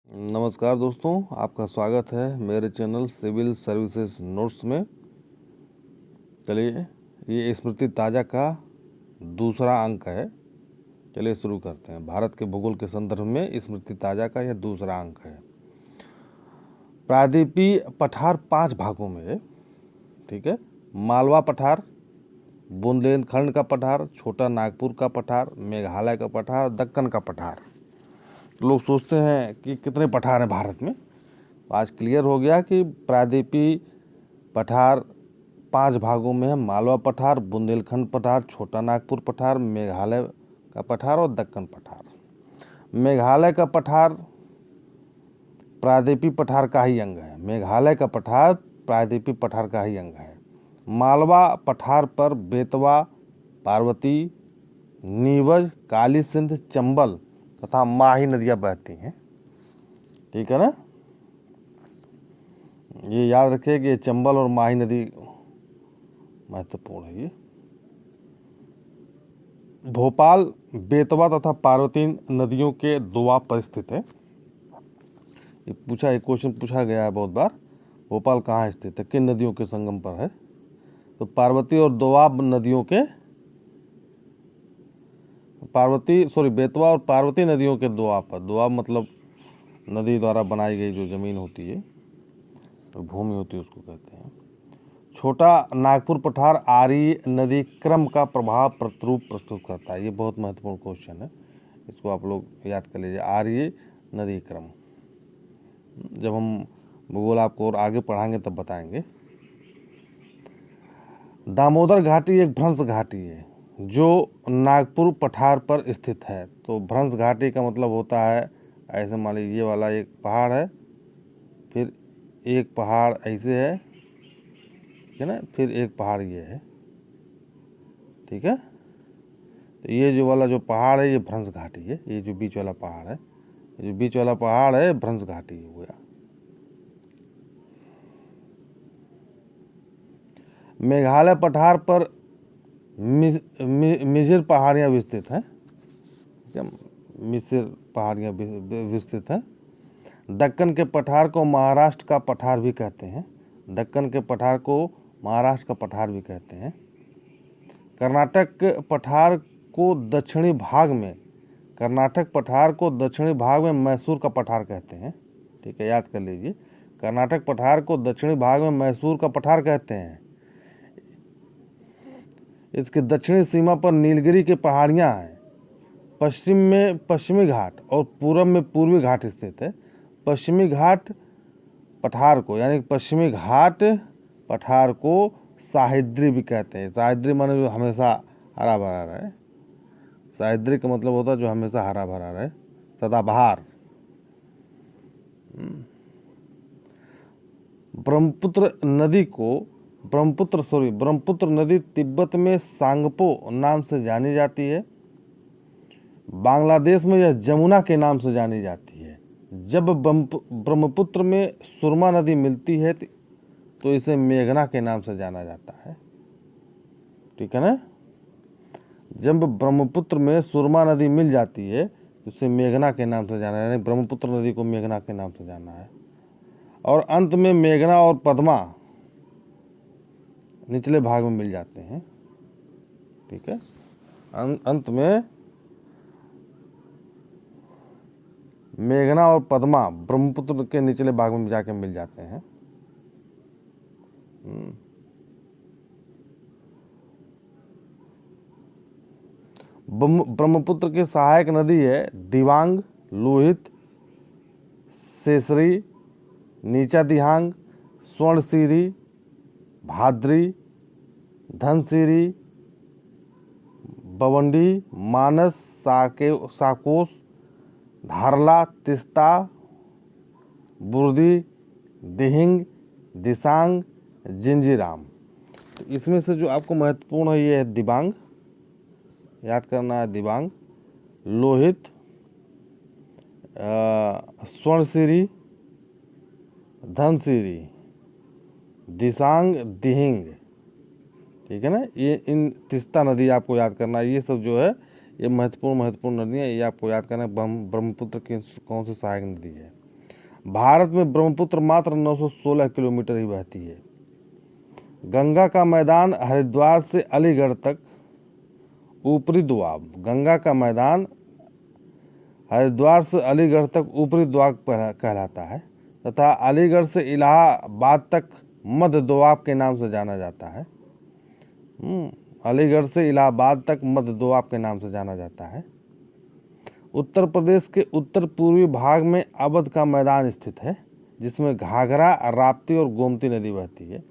नमस्कार दोस्तों, आपका स्वागत है मेरे चैनल सिविल सर्विसेज नोट्स में। चलिए, ये स्मृति ताज़ा का दूसरा अंक है। चलिए शुरू करते हैं। भारत के भूगोल के संदर्भ में स्मृति ताज़ा का यह दूसरा अंक है। प्रायद्वीपीय पठार 5 भागों में है। ठीक है, मालवा पठार, बुंदेलखंड का पठार, छोटा नागपुर का पठार, मेघालय का पठार, दक्कन का पठार। लोग सोचते हैं कि कितने पठार हैं भारत में। आज क्लियर हो गया कि प्रायद्वीपीय पठार 5 भागों में है। मालवा पठार, बुंदेलखंड पठार, छोटा नागपुर पठार, मेघालय का पठार और दक्कन पठार। मेघालय का पठार प्रायद्वीपीय पठार का ही अंग है। मेघालय का पठार प्रायद्वीपीय पठार का ही अंग है। मालवा पठार पर बेतवा, पार्वती, नीवज, काली सिंध, चंबल तथा माही नदियां बहती हैं। ठीक है ना। ये याद रखिए कि चंबल और माही नदी महत्वपूर्ण है। ये भोपाल बेतवा तथा पार्वती नदियों के दोआब पर स्थित है। एक क्वेश्चन पूछा गया है बहुत बार, भोपाल कहाँ स्थित है, किन नदियों के संगम पर है। तो पार्वती और दोआब नदियों के बेतवा और पार्वती नदियों के दोआब पर। दोआब मतलब नदी द्वारा बनाई गई जो जमीन होती है, भूमि होती है, उसको कहते हैं। छोटा नागपुर पठार आर्य नदी क्रम का प्रभाव प्रतिरूप प्रस्तुत करता है। ये बहुत महत्वपूर्ण क्वेश्चन है, इसको आप लोग याद कर लीजिए। आर्य नदी क्रम, जब हम भूगोल आपको और आगे पढ़ाएंगे तब बताएंगे। दामोदर घाटी एक भ्रंश घाटी है जो नागपुर पठार पर स्थित है। तो भ्रंश घाटी का मतलब होता है, ऐसे मान लीजिए ये वाला एक पहाड़ है, फिर एक पहाड़ ऐसे है, ठीक है ना, फिर एक पहाड़ ये है। ठीक है, तो ये जो वाला जो पहाड़ है ये भ्रंश घाटी है। ये जो बीच वाला पहाड़ है, ये जो बीच वाला पहाड़ है भ्रंश घाटी हो गया। मेघालय पठार पर मिजिर पहाड़ियाँ विस्तृत हैं। मिसिर पहाड़ियाँ विस्तृत हैं। दक्कन के पठार को महाराष्ट्र का पठार भी कहते हैं। दक्कन के पठार को महाराष्ट्र का पठार भी कहते हैं। कर्नाटक पठार को दक्षिणी भाग में मैसूर का पठार कहते हैं। ठीक है, याद कर लीजिए। कर्नाटक पठार को दक्षिणी भाग में मैसूर का पठार कहते हैं। इसकी दक्षिणी सीमा पर नीलगिरी की पहाड़ियाँ हैं। पश्चिम में पश्चिमी घाट और पूर्व में पूर्वी घाट स्थित है। पश्चिमी घाट पठार को, यानी पश्चिमी घाट पठार को सह्याद्री भी कहते हैं। सह्याद्री माने जो हमेशा हरा भरा रहे। सह्याद्री का मतलब होता है जो हमेशा हरा भरा रहे, सदाबहार। ब्रह्मपुत्र नदी तिब्बत में सांगपो नाम से जानी जाती है। बांग्लादेश में यह जमुना के नाम से जानी जाती है। जब ब्रह्मपुत्र में सुरमा नदी मिलती है तो इसे मेघना के नाम से जाना जाता है। ठीक है ना। जब ब्रह्मपुत्र में सुरमा नदी मिल जाती है तो इसे मेघना के नाम से जाना है, यानी ब्रह्मपुत्र नदी को मेघना के नाम से जाना है। और अंत में मेघना और पद्मा निचले भाग में मिल जाते हैं। ठीक है, अंत में मेघना और पद्मा ब्रह्मपुत्र के निचले भाग में जाके मिल जाते हैं। ब्रह्मपुत्र की सहायक नदी है दिबांग, लोहित, सेसरी, नीचा दिहांग, स्वर्णसिरी, भाद्री, धनसिरी, बवंडी, मानस, साकोस, धारला, तिस्ता, बुर्दी, दिहिंग, दिसांग, जिंजीराम। तो इसमें से जो आपको महत्वपूर्ण है ये है दिबांग, याद करना है दिबांग, लोहित, स्वर्णसिरी, धनसिरी, दिसांग, दिहिंग। ठीक है ना। ये इन तिस्ता नदी आपको याद करना है। ये सब जो है ये महत्वपूर्ण नदियाँ, ये आपको याद करना है। ब्रह्मपुत्र की कौन सी सहायक नदी है। भारत में ब्रह्मपुत्र मात्र 916 किलोमीटर ही बहती है। गंगा का मैदान हरिद्वार से अलीगढ़ तक ऊपरी दोआब, गंगा का मैदान हरिद्वार से अलीगढ़ तक ऊपरी दोआब कहलाता है तथा अलीगढ़ से इलाहाबाद तक मध्य दोआब के नाम से जाना जाता है। अलीगढ़ से इलाहाबाद तक मध्य दोआब के नाम से जाना जाता है। उत्तर प्रदेश के उत्तर पूर्वी भाग में अवध का मैदान स्थित है जिसमें घाघरा, राप्ती और गोमती नदी बहती है।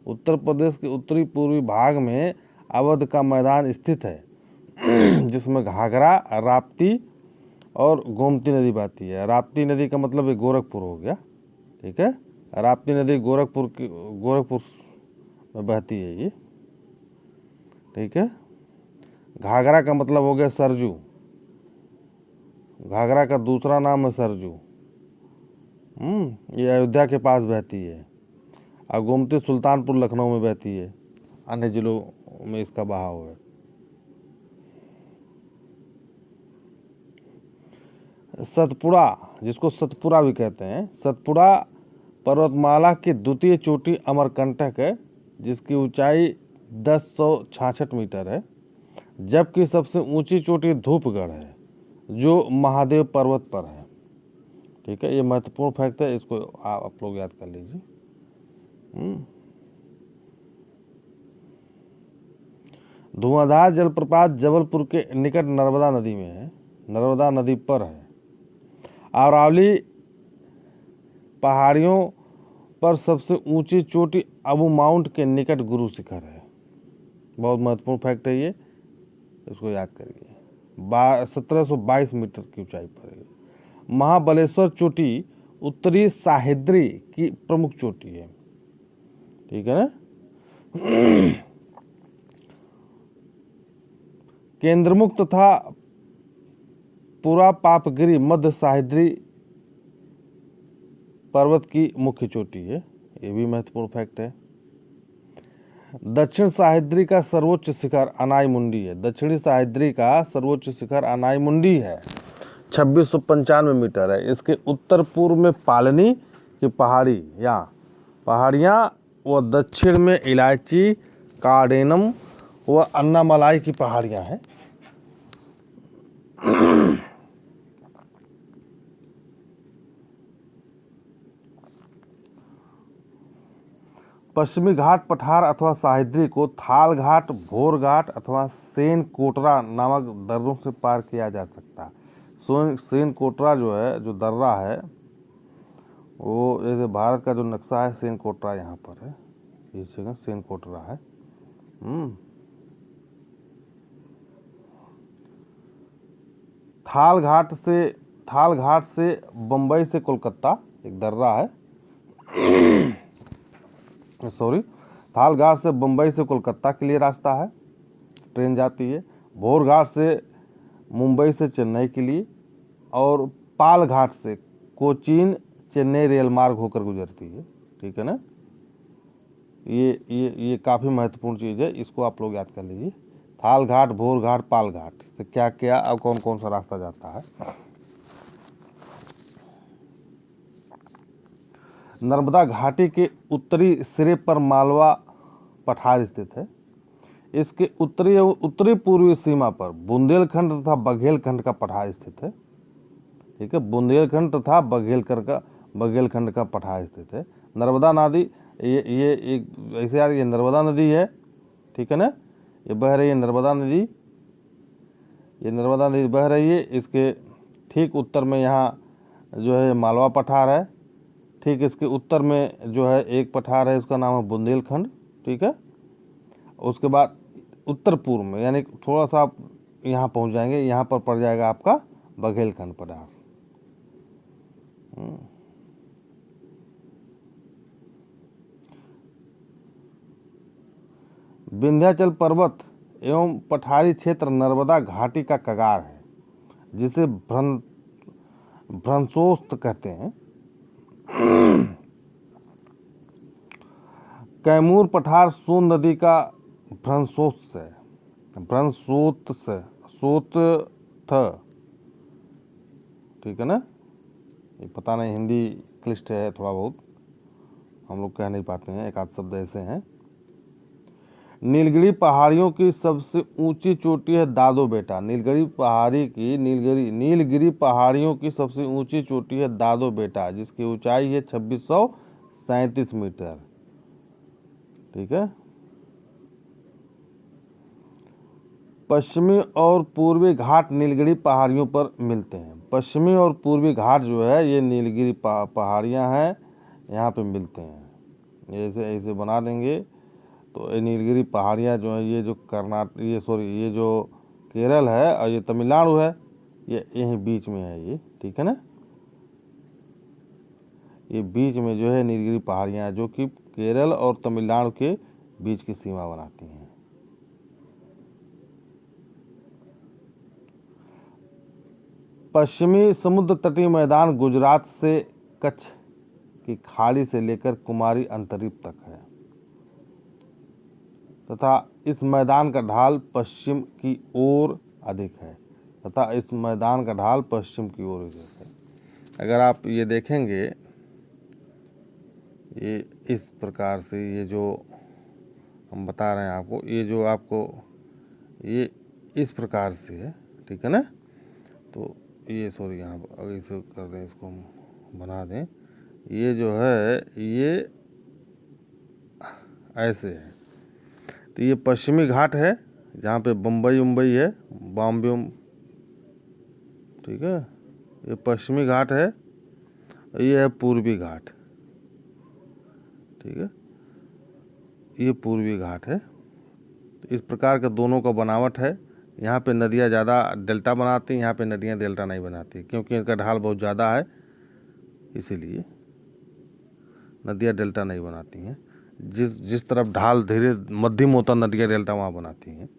उत्तर प्रदेश के उत्तरी पूर्वी भाग में अवध का मैदान स्थित है जिसमें घाघरा, राप्ती और गोमती नदी बहती है। राप्ती नदी का मतलब ये गोरखपुर हो गया, ठीक है। राप्ती नदी गोरखपुर में बहती है ये, ठीक है। घाघरा का मतलब हो गया सरजू, घाघरा का दूसरा नाम है सरजू। ये अयोध्या के पास बहती है। और गोमती सुल्तानपुर लखनऊ में बहती है, अन्य जिलों में इसका बहाव है। सतपुड़ा, जिसको सतपुड़ा भी कहते हैं, सतपुड़ा पर्वतमाला की द्वितीय चोटी अमरकंटक है जिसकी ऊंचाई 1066 मीटर है, जबकि सबसे ऊंची चोटी धूपगढ़ है जो महादेव पर्वत पर है, ठीक है। ये महत्वपूर्ण फैक्ट है, इसको आप लोग याद कर लीजिए। धुआंधार जलप्रपात जबलपुर के निकट नर्मदा नदी में है, नर्मदा नदी पर है। अरावली पहाड़ियों पर सबसे ऊंची चोटी अबू माउंट के निकट गुरु शिखर है। बहुत महत्वपूर्ण फैक्ट है ये, इसको याद करिए। 1722 मीटर की ऊंचाई पर है। महाबलेश्वर चोटी उत्तरी सह्याद्री की प्रमुख चोटी है, ठीक है ना। केंद्रमुख तथा पूरा पापगिरी मध्य सह्याद्री पर्वत की मुख्य चोटी है, ये भी महत्वपूर्ण फैक्ट है। दक्षिण सह्याद्री का सर्वोच्च शिखर अनाईमुंडी है, दक्षिणी सह्याद्री का सर्वोच्च शिखर अनाईमुंडी है, 2695 मीटर है। इसके उत्तर पूर्व में पालनी की पहाड़ियाँ व दक्षिण में इलायची, कार्डेनम व अन्नामलाई की पहाड़ियाँ हैं। पश्चिमी घाट पठार अथवा सह्याद्री को थाल घाट, भोर घाट अथवा सेन कोटरा नामक दर्रों से पार किया जा सकता है। सेन कोटरा जो है, जो दर्रा है, वो जैसे भारत का जो नक्शा है, सेन कोटरा यहाँ पर है, ये जगह सेन कोटरा है। थाल घाट से बम्बई से कोलकाता एक दर्रा है, थाल घाट से बम्बई से कोलकाता के लिए रास्ता है, ट्रेन जाती है। भोर घाट से मुंबई से चेन्नई के लिए, और पाल घाट से कोचीन चेन्नई रेल मार्ग होकर गुजरती है, ठीक है ना। ये काफ़ी महत्वपूर्ण चीज़ है, इसको आप लोग याद कर लीजिए। थाल घाट, भोर घाट, पाल घाट से क्या क्या और कौन कौन सा रास्ता जाता है। नर्मदा घाटी के उत्तरी सिरे पर मालवा पठार स्थित है। इसके उत्तरी पूर्वी सीमा पर बुंदेलखंड तथा बघेलखंड का पठार स्थित है, ठीक है। बुंदेलखंड तथा बघेलखंड का पठार स्थित है। नर्मदा नदी ये एक ऐसे याद, ये नर्मदा नदी है, ठीक है ना। ये बह रही है नर्मदा नदी, ये नर्मदा नदी बह रही है। इसके ठीक उत्तर में यहाँ जो है मालवा पठार है, ठीक इसके उत्तर में जो है एक पठार है, उसका नाम है बुंदेलखंड, ठीक है। उसके बाद उत्तर पूर्व में, यानी थोड़ा सा आप यहाँ पहुँच जाएंगे, यहाँ पर पड़ जाएगा आपका बघेलखंड पठार। विंध्याचल पर्वत एवं पठारी क्षेत्र नर्मदा घाटी का कगार है, जिसे भ्रंशोत्स कहते हैं। कैमूर पठार सोन नदी का भ्रंशोत्स है, ठीक है ना। ये पता नहीं, हिंदी क्लिष्ट है थोड़ा बहुत, हम लोग कह नहीं पाते हैं, एक आध शब्द ऐसे हैं। नीलगिरी पहाड़ियों की सबसे ऊंची चोटी है दादो बेटा। नीलगिरी पहाड़ियों की सबसे ऊंची चोटी है दादो बेटा, जिसकी ऊंचाई है 2637 मीटर। ठीक है। पश्चिमी और पूर्वी घाट नीलगिरी पहाड़ियों पर मिलते हैं। पश्चिमी और पूर्वी घाट जो है ये नीलगिरी पहाड़ियाँ हैं, यहाँ पे मिलते हैं। ऐसे ऐसे बना देंगे तो ये नीलगिरी पहाड़ियाँ जो है, ये जो ये जो केरल है और ये तमिलनाडु है, ये यहीं बीच में है ये। ठीक है ना, ये बीच में जो है नीलगिरी पहाड़ियाँ, जो कि केरल और तमिलनाडु के बीच की सीमा बनाती हैं। पश्चिमी समुद्र तटीय मैदान गुजरात से कच्छ की खाड़ी से लेकर कुमारी अंतरीप तक है तथा इस मैदान का ढाल पश्चिम की ओर अधिक है। अगर आप ये देखेंगे, ये इस प्रकार से, ये जो हम बता रहे हैं आपको, ये जो आपको ये इस प्रकार से है। ठीक है ना, तो ये सॉरी यहाँ पर अगर इसे कर दें, इसको हम बना दें, ये जो है ये ऐसे है। तो ये पश्चिमी घाट है जहाँ पे बम्बई है, बॉम्बे। ठीक है, ये पश्चिमी घाट है, ये है पूर्वी घाट। ठीक है, ये पूर्वी घाट है। इस प्रकार के दोनों का बनावट है। यहाँ पे नदियाँ ज़्यादा डेल्टा बनाती हैं, यहाँ पे नदियाँ डेल्टा नहीं बनाती, क्योंकि इनका ढाल बहुत ज़्यादा है, इसीलिए नदियाँ डेल्टा नहीं बनाती हैं। जिस तरफ ढाल धीरे मध्यम होता, नदियाँ डेल्टा वहाँ बनाती हैं।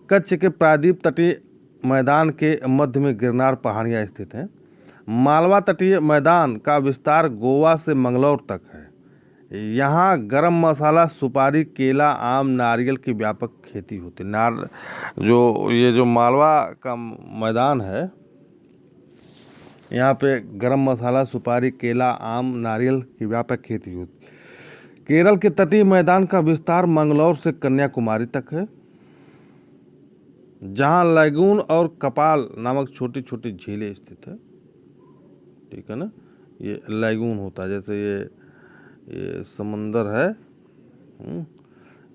कच्छ के प्रायद्वीप तटीय मैदान के मध्य में गिरनार पहाड़ियाँ स्थित हैं। मालवा तटीय मैदान का विस्तार गोवा से मंगलौर तक है। यहाँ गरम मसाला, सुपारी, केला, आम, नारियल की व्यापक खेती होती है। ये जो मालवा का मैदान है, यहाँ पे गरम मसाला, सुपारी, केला, आम, नारियल की व्यापक खेती होती है। केरल के तटीय मैदान का विस्तार मंगलौर से कन्याकुमारी तक है, जहाँ लैगून और कपाल नामक छोटी छोटी झीलें स्थित है। ठीक है ना, ये लैगून होता है, जैसे ये समंदर है,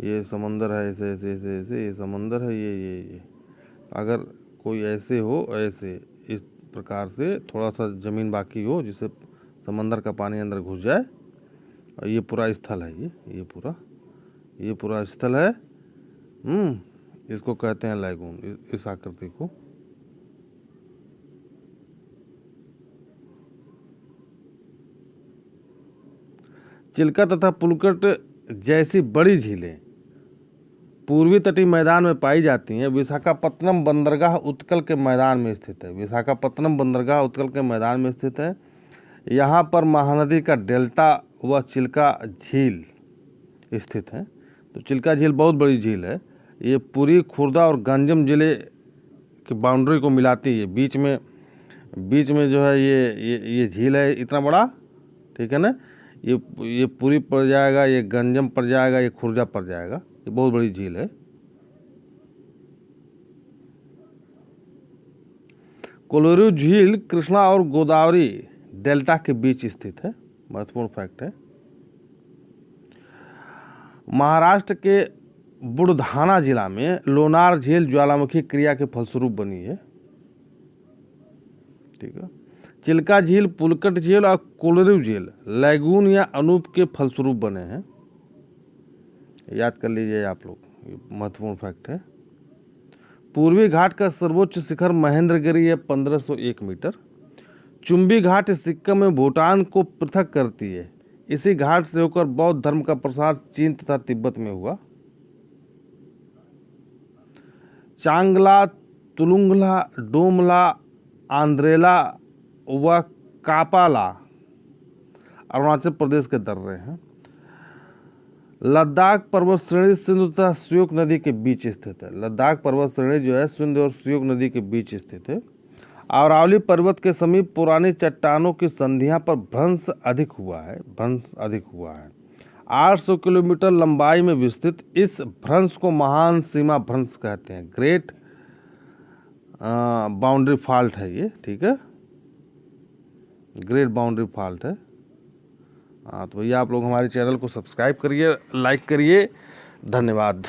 ये समंदर है, ऐसे ऐसे ऐसे ऐसे, ये समंदर है, ये अगर कोई ऐसे हो, ऐसे इस प्रकार से थोड़ा सा ज़मीन बाकी हो जिससे समंदर का पानी अंदर घुस जाए, और ये पूरा स्थल है, ये पूरा स्थल है। इसको कहते हैं लैगून, इस आकृति को। चिल्का तथा पुलकट जैसी बड़ी झीलें पूर्वी तटीय मैदान में पाई जाती हैं। विशाखापत्तनम बंदरगाह उत्कल के मैदान में स्थित है। यहाँ पर महानदी का डेल्टा व चिल्का झील स्थित है। तो चिल्का झील बहुत बड़ी झील है, ये पुरी, खुर्दा और गंजम जिले की बाउंड्री को मिलाती है। बीच में जो है ये झील है इतना बड़ा। ठीक है ना, ये पुरी पड़ जाएगा, ये गंजम पड़ जाएगा, ये खुर्जा पड़ जाएगा। ये बहुत बड़ी झील है। कोलोरू झील कृष्णा और गोदावरी डेल्टा के बीच स्थित है। महत्वपूर्ण फैक्ट है। महाराष्ट्र के बुलढाना जिला में लोनार झील ज्वालामुखी क्रिया के फलस्वरूप बनी है। ठीक है, चिल्का झील, पुलकट झील और कोलोरू झील लैगून या अनूप के फलस्वरूप बने हैं। याद कर लीजिए आप लोग, ये महत्वपूर्ण फैक्ट है। पूर्वी घाट का सर्वोच्च शिखर महेंद्रगिरी है, 1501 मीटर। चुंबी घाट सिक्किम में भूटान को पृथक करती है। इसी घाट से होकर बौद्ध धर्म का प्रसार चीन तथा तिब्बत में हुआ। चांगला, तुलुंगला, डोमला, आंद्रेला व कापाला अरुणाचल प्रदेश के दर्रे हैं। लद्दाख पर्वत श्रेणी सिंधु तथा श्योक नदी के बीच स्थित है। लद्दाख पर्वत श्रेणी जो है सिंधु और श्योक नदी के बीच स्थित है। अरावली पर्वत के समीप पुरानी चट्टानों की संधियां पर भ्रंश अधिक हुआ है। 800 किलोमीटर लंबाई में विस्तृत इस भ्रंश को महान सीमा भ्रंश कहते हैं। ग्रेट बाउंड्री फॉल्ट है ये, ठीक है, ग्रेट बाउंड्री फॉल्ट है। हाँ, तो भैया आप लोग हमारे चैनल को सब्सक्राइब करिए, लाइक करिए, धन्यवाद।